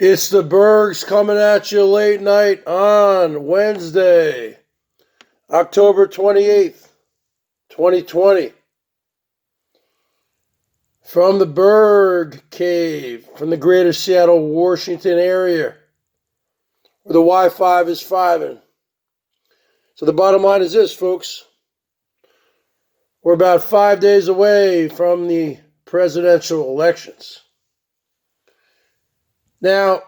It's the Bergs coming at you late night on Wednesday, October 28th, 2020. From the Berg Cave, from the greater Seattle, Washington area, where the Wi-Fi is fiving. So the bottom line is this, folks. We're about 5 days away from the presidential elections. Now,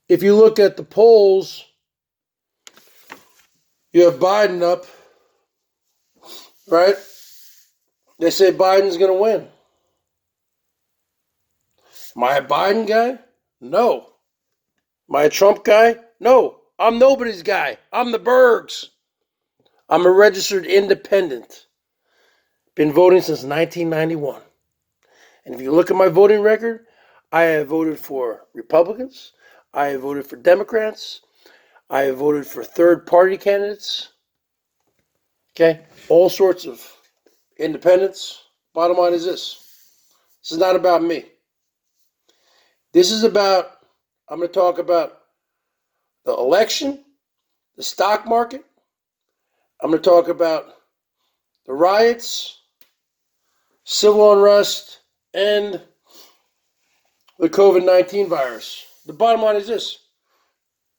if you look at the polls, you have Biden up, right? They say Biden's going to win. Am I a Biden guy? No. Am I a Trump guy? No. I'm nobody's guy. I'm the Bergs. I'm a registered independent. Been voting since 1991. And if you look at my voting record, I have voted for Republicans. I have voted for Democrats. I have voted for third-party candidates. Okay? All sorts of independents. Bottom line is this. This is not about me. This is about, I'm going to talk about the election, the stock market. I'm going to talk about the riots, civil unrest, and the COVID-19 virus. The bottom line is this.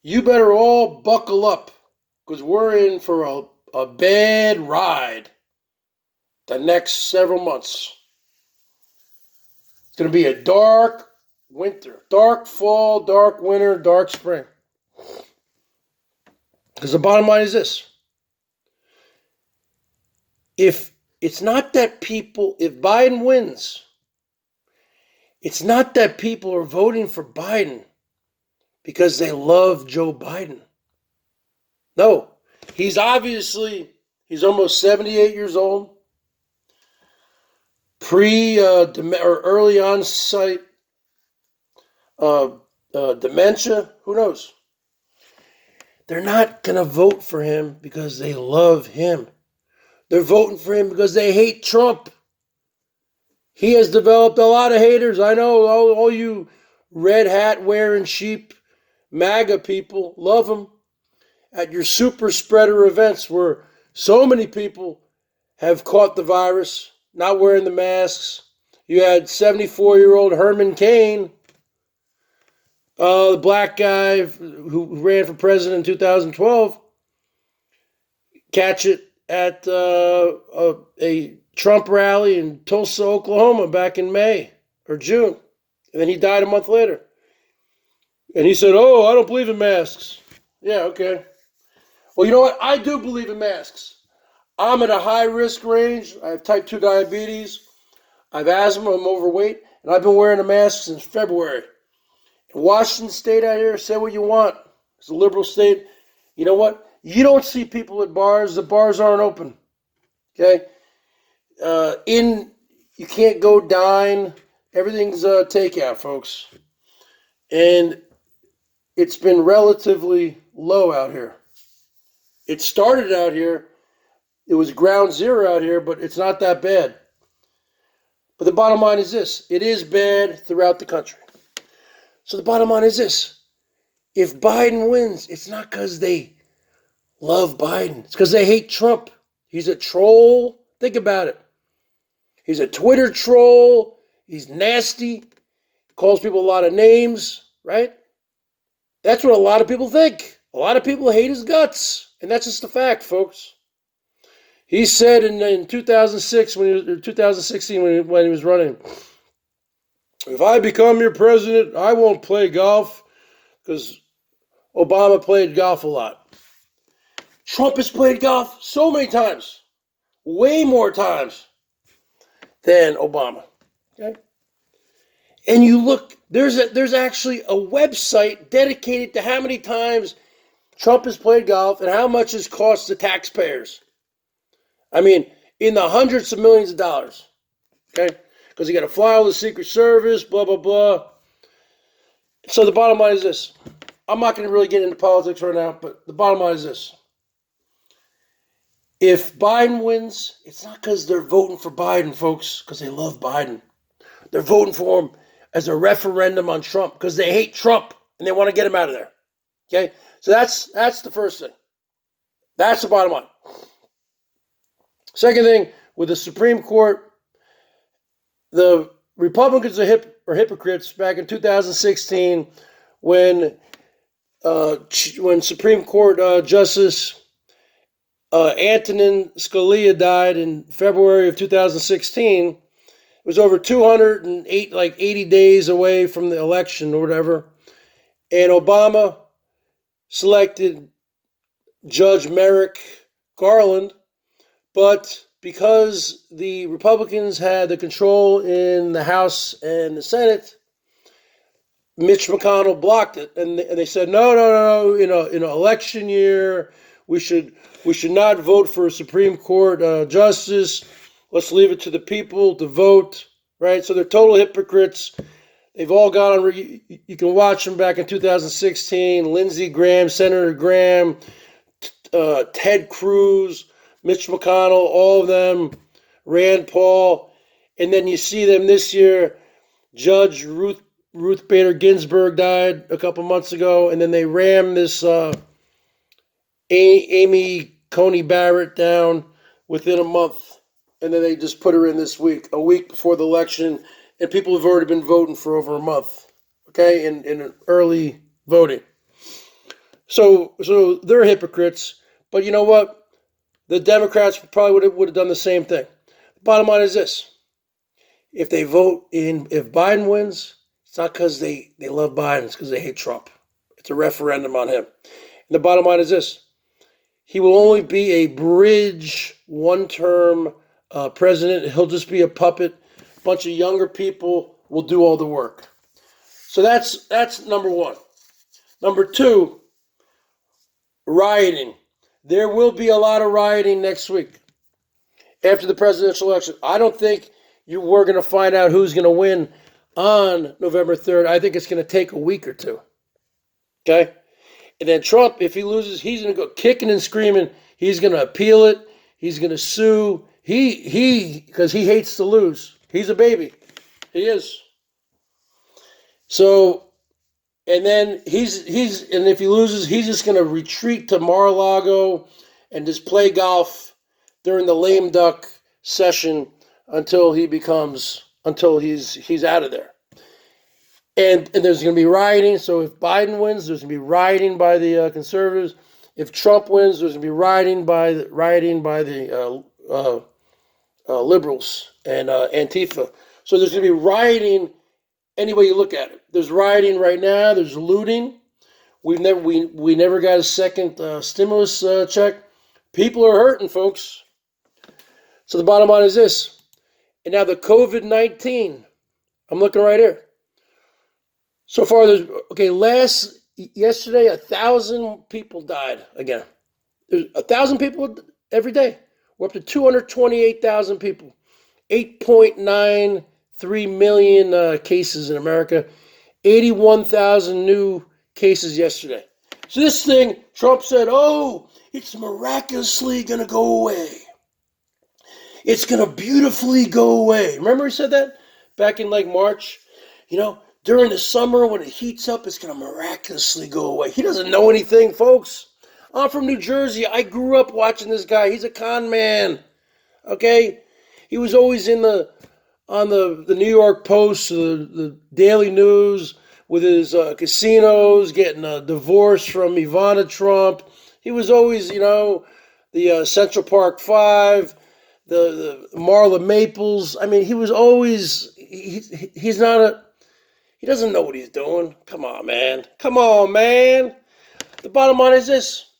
You better all buckle up because we're in for a bad ride the next several months. It's going to be a dark winter, dark fall, dark winter, dark spring. Because the bottom line is this. If Biden wins, it's not that people are voting for Biden because they love Joe Biden. No, he's almost 78 years old. Early onset dementia, who knows? They're not going to vote for him because they love him. They're voting for him because they hate Trump. He has developed a lot of haters. I know all you red hat wearing sheep MAGA people love him at your super spreader events where so many people have caught the virus, not wearing the masks. You had 74-year-old Herman Cain, the black guy who ran for president in 2012, catch it at a Trump rally in Tulsa, Oklahoma back in May or June. And then he died a month later. And he said, "Oh, I don't believe in masks." Yeah, okay. Well, you know what? I do believe in masks. I'm at a high risk range. I have type 2 diabetes. I have asthma. I'm overweight. And I've been wearing a mask since February. In Washington State out here, say what you want. It's a liberal state. You know what? You don't see people at bars. The bars aren't open. Okay? You can't go dine. Everything's takeout, folks. And it's been relatively low out here. It started out here. It was ground zero out here, but it's not that bad. But the bottom line is this. It is bad throughout the country. So the bottom line is this. If Biden wins, it's not because they love Biden. It's because they hate Trump. He's a troll. Think about it. He's a Twitter troll. He's nasty. Calls people a lot of names, right? That's what a lot of people think. A lot of people hate his guts. And that's just a fact, folks. He said in 2016 when he was running, "If I become your president, I won't play golf," because Obama played golf a lot. Trump has played golf so many times, way more times than Obama. Okay? And you look, there's actually a website dedicated to how many times Trump has played golf and how much it's cost the taxpayers. I mean, in the hundreds of millions of dollars. Okay? Because you got to fly with the Secret Service, blah, blah, blah. So the bottom line is this. I'm not going to really get into politics right now, but the bottom line is this. If Biden wins, it's not because they're voting for Biden, folks, because they love Biden. They're voting for him as a referendum on Trump because they hate Trump and they want to get him out of there. Okay? So that's the first thing. That's the bottom line. Second thing, with the Supreme Court, the Republicans are hypocrites back in 2016 when Supreme Court Justice Antonin Scalia died in February of 2016. It was over 208, like 80 days away from the election or whatever. And Obama selected Judge Merrick Garland, but because the Republicans had the control in the House and the Senate, Mitch McConnell blocked it, and they said, no, in an election year, we should not vote for a Supreme Court justice. Let's leave it to the people to vote, right? So they're total hypocrites. They've all gone on. You can watch them back in 2016. Lindsey Graham, Senator Graham, Ted Cruz, Mitch McConnell, all of them, Rand Paul, and then you see them this year. Judge Ruth Bader Ginsburg died a couple months ago, and then they rammed this Amy Coney Barrett down within a month, and then they just put her in this week, a week before the election, and people have already been voting for over a month, okay, in early voting. So they're hypocrites, but you know what? The Democrats probably would have done the same thing. The bottom line is this. If Biden wins, it's not because they love Biden, it's because they hate Trump. It's a referendum on him. And the bottom line is this. He will only be a bridge, one-term president. He'll just be a puppet. A bunch of younger people will do all the work. So that's number one. Number two, rioting. There will be a lot of rioting next week after the presidential election. I don't think we're going to find out who's going to win on November 3rd. I think it's going to take a week or two. Okay? And then Trump, if he loses, he's going to go kicking and screaming. He's going to appeal it. He's going to sue. Because he hates to lose. He's a baby. He is. So, and then and if he loses, he's just going to retreat to Mar-a-Lago and just play golf during the lame duck session until he's out of there. And there's going to be rioting. So if Biden wins, there's going to be rioting by the conservatives. If Trump wins, there's going to be rioting by the liberals and Antifa. So there's going to be rioting any way you look at it. There's rioting right now. There's looting. We never got a second stimulus check. People are hurting, folks. So the bottom line is this. And now the COVID-19. I'm looking right here. So far, yesterday, 1,000 people died again. There's 1,000 people every day. We're up to 228,000 people. 8.93 million cases in America. 81,000 new cases yesterday. So this thing, Trump said, it's miraculously going to go away. It's going to beautifully go away. Remember he said that back in like March? During the summer when it heats up, it's going to miraculously go away. He doesn't know anything, folks. I'm from New Jersey. I grew up watching this guy. He's a con man. Okay? He was always on the New York Post, the Daily News, with his casinos, getting a divorce from Ivana Trump. He was always, the Central Park 5, the Marla Maples. I mean, he was always, he doesn't know what he's doing. Come on, man. The bottom line is this.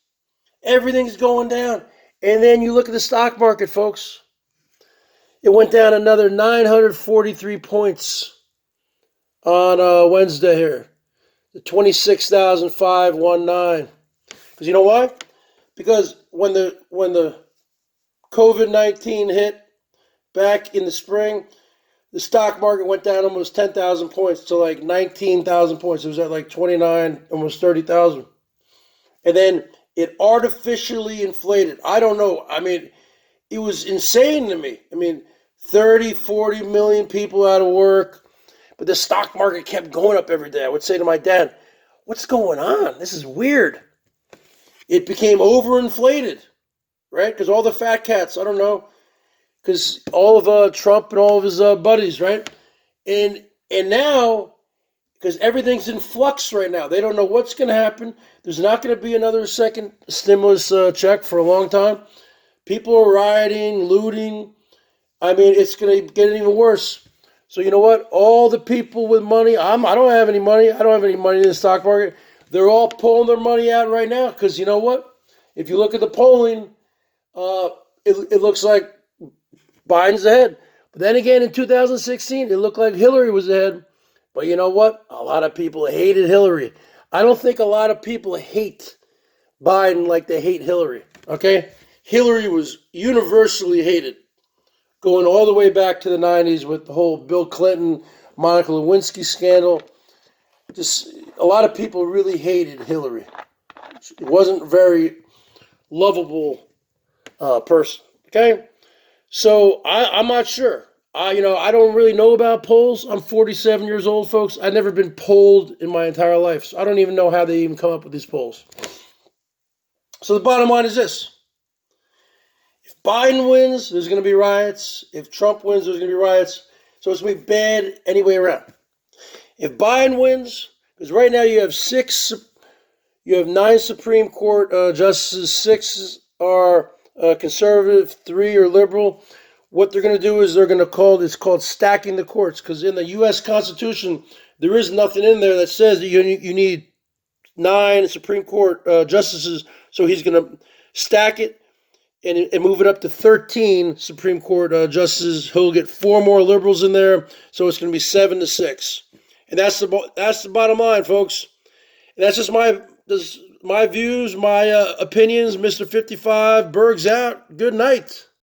Everything's going down. And then you look at the stock market, folks. It went down another 943 points on Wednesday here. The 26,519. Because you know why? Because when the COVID-19 hit back in the spring, the stock market went down almost 10,000 points to like 19,000 points. It was at like 29, almost 30,000. And then it artificially inflated. I don't know. I mean, it was insane to me. I mean, 30, 40 million people out of work. But but the stock market kept going up every day. I would say to my dad, what's going on? This is weird. It became overinflated, right? Because all the fat cats, I don't know, because all of Trump and all of his buddies, right? And now, because everything's in flux right now, they don't know what's going to happen. There's not going to be another second stimulus check for a long time. People are rioting, looting. I mean, it's going to get even worse. So you know what? All the people with money, I don't have any money. I don't have any money in the stock market. They're all pulling their money out right now because you know what? If you look at the polling, it looks like Biden's ahead. But then again, in 2016, it looked like Hillary was ahead. But you know what? A lot of people hated Hillary. I don't think a lot of people hate Biden like they hate Hillary. Okay? Hillary was universally hated, going all the way back to the 90s with the whole Bill Clinton, Monica Lewinsky scandal. Just a lot of people really hated Hillary. She wasn't a very lovable person. Okay? So I'm not sure. I don't really know about polls. I'm 47 years old, folks. I've never been polled in my entire life. So I don't even know how they even come up with these polls. So the bottom line is this. If Biden wins, there's going to be riots. If Trump wins, there's going to be riots. So it's going to be bad any way around. If Biden wins, because right now you have 9 Supreme Court justices, 6 are conservative, 3 are liberal. What they're going to do is it's called stacking the courts, because in the U.S. Constitution, there is nothing in there that says that you need 9 Supreme Court justices, so he's going to stack it and move it up to 13 Supreme Court justices. He'll get 4 more liberals in there, so it's going to be 7-6. And that's the bottom line, folks. And that's just my views, my opinions. Mr. 55, Bergs out. Good night.